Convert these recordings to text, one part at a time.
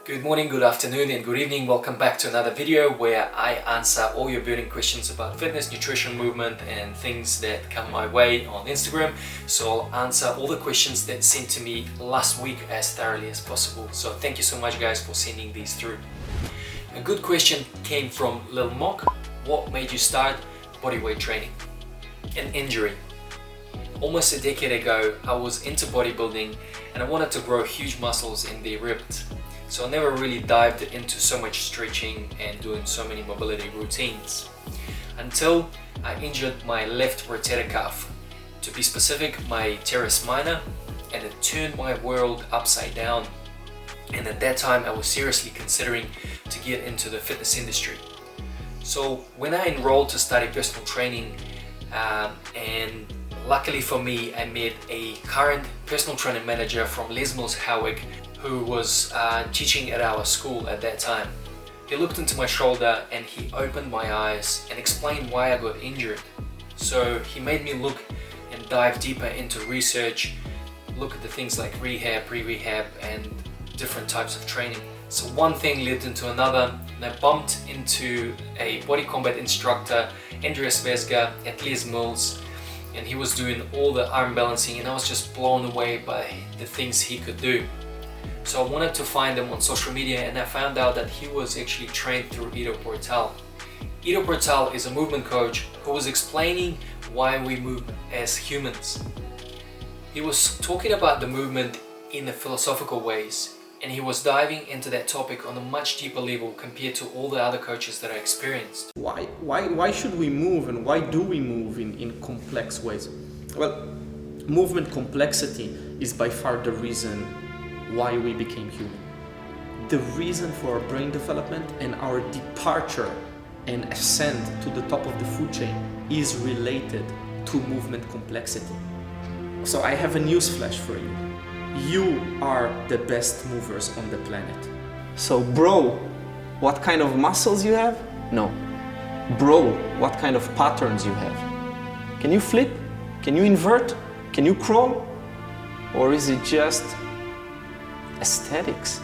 Good morning, good afternoon and good evening. Welcome back to another video where I answer all your burning questions about fitness, nutrition, movement and things that come my way on Instagram. So I'll answer all the questions that sent to me last week as thoroughly as possible. So thank you so much guys for sending these through. A good question came from Lil Mock. What made you start bodyweight training? An injury. Almost a decade ago I was into bodybuilding and I wanted to grow huge muscles and be ripped. So I never really dived into so much stretching and doing so many mobility routines until I injured my left rotator cuff. To be specific, my teres minor, and it turned my world upside down. And at that time I was seriously considering to get into the fitness industry. So when I enrolled to study personal training, and luckily for me I met a current personal training manager from Les Mills, Howick, who was teaching at our school at that time. He looked into my shoulder and he opened my eyes and explained why I got injured. So he made me look and dive deeper into research, look at the things like rehab, pre-rehab and different types of training. So one thing led into another and I bumped into a body combat instructor, Andreas Vesga at Les Mills, and he was doing all the arm balancing and I was just blown away by the things he could do. So I wanted to find him on social media and I found out that he was actually trained through Ido Portal. Ido Portal is a movement coach who was explaining why we move as humans. He was talking about the movement in the philosophical ways and he was diving into that topic on a much deeper level compared to all the other coaches that I experienced. Why should we move and why do we move in complex ways? Well, movement complexity is by far the reason why we became human. The reason for our brain development and our departure and ascent to the top of the food chain is related to movement complexity. So I have a newsflash for you. You are the best movers on the planet. So bro, what kind of muscles you have? No. Bro, what kind of patterns you have? Can you flip? Can you invert? Can you crawl? Or is it just aesthetics?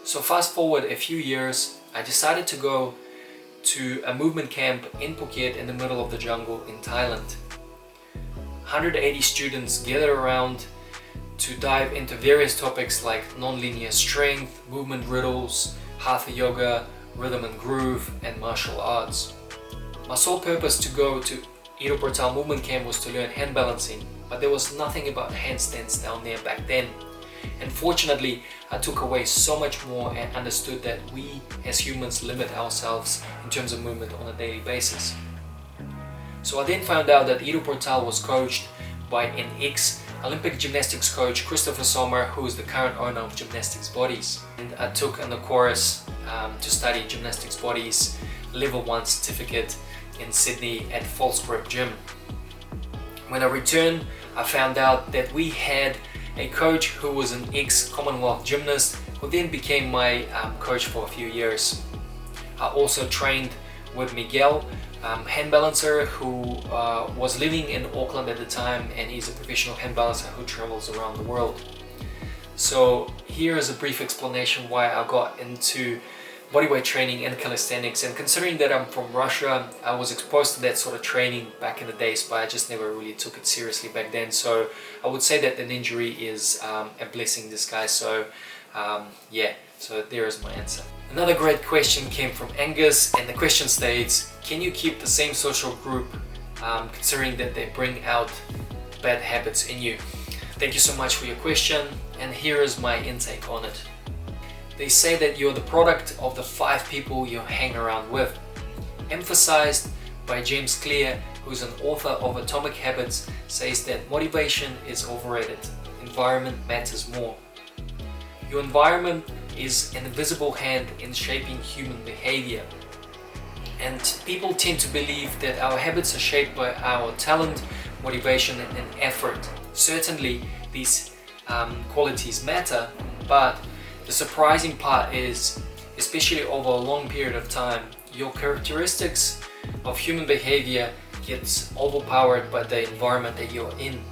So fast forward a few years, I decided to go to a movement camp in Phuket in the middle of the jungle in Thailand. 180 students gathered around to dive into various topics like non-linear strength, movement riddles, hatha yoga, rhythm and groove, and martial arts. My sole purpose to go to Ido Portal movement camp was to learn hand balancing, but there was nothing about handstands down there back then. And fortunately, I took away so much more and understood that we as humans limit ourselves in terms of movement on a daily basis. So I then found out that Ido Portal was coached by an ex-Olympic gymnastics coach, Christopher Sommer, who is the current owner of Gymnastics Bodies. And I took a course to study Gymnastics Bodies Level 1 certificate in Sydney at False Grip Gym. When I returned, I found out that we had a coach who was an ex-Commonwealth gymnast who then became my coach for a few years. I also trained with Miguel, hand balancer, who was living in Auckland at the time, and he's a professional hand balancer who travels around the world. So here is a brief explanation why I got into bodyweight training and calisthenics, and considering that I'm from Russia, I was exposed to that sort of training back in the days, but I just never really took it seriously back then. So I would say that an injury is a blessing in disguise. So yeah, so there is my answer. Another great question came from Angus, and the question states, can you keep the same social group considering that they bring out bad habits in you? Thank you so much for your question, and here is my intake on it. They say that you're the product of the 5 people you hang around with. Emphasized by James Clear, who's an author of Atomic Habits, says that motivation is overrated. Environment matters more. Your environment is an invisible hand in shaping human behavior. And people tend to believe that our habits are shaped by our talent, motivation and effort. Certainly these qualities matter, but the surprising part is, especially over a long period of time, your characteristics of human behavior gets overpowered by the environment that you're in.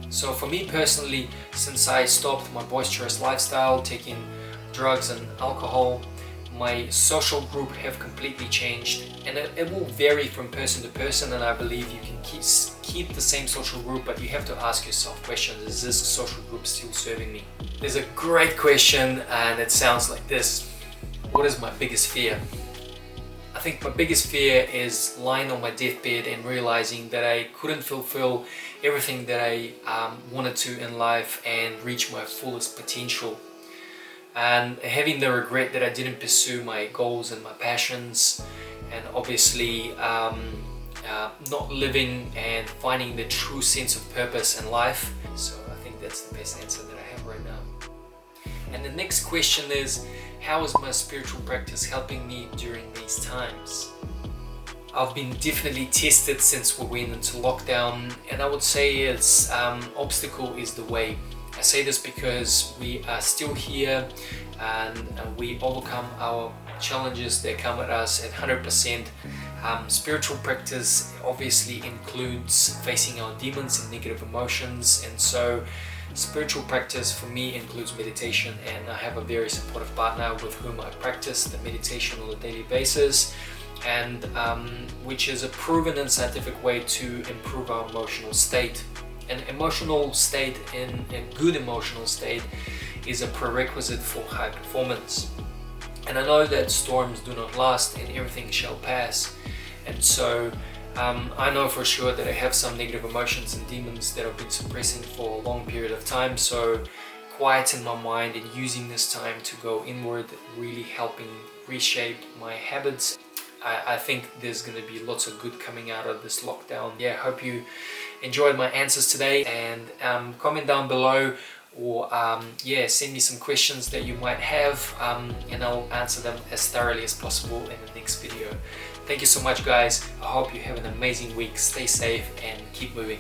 So for me personally, since I stopped my boisterous lifestyle, taking drugs and alcohol, my social group have completely changed, and it will vary from person to person, and I believe you can keep the same social group, but you have to ask yourself questions. Is this social group still serving me? There's a great question, and it sounds like this. What is my biggest fear? I think my biggest fear is lying on my deathbed and realizing that I couldn't fulfill everything that I wanted to in life and reach my fullest potential. And having the regret that I didn't pursue my goals and my passions, and obviously not living and finding the true sense of purpose in life. So I think that's the best answer that I have right now. And the next question is, how is my spiritual practice helping me during these times? I've been definitely tested since we went into lockdown, and I would say it's obstacle is the way. I say this because we are still here, and we overcome our challenges that come at us at 100%. Spiritual practice obviously includes facing our demons and negative emotions, and so spiritual practice for me includes meditation, and I have a very supportive partner with whom I practice the meditation on a daily basis, and which is a proven and scientific way to improve our emotional state. An emotional state, and a good emotional state, is a prerequisite for high performance. And I know that storms do not last and everything shall pass, and so I know for sure that I have some negative emotions and demons that I've been suppressing for a long period of time, so quieting my mind and using this time to go inward, really helping reshape my habits. I think there's going to be lots of good coming out of this lockdown. Yeah, hope you enjoyed my answers today, and comment down below, or yeah, send me some questions that you might have, and I'll answer them as thoroughly as possible in the next video. Thank you so much, guys. I hope you have an amazing week. Stay safe and keep moving.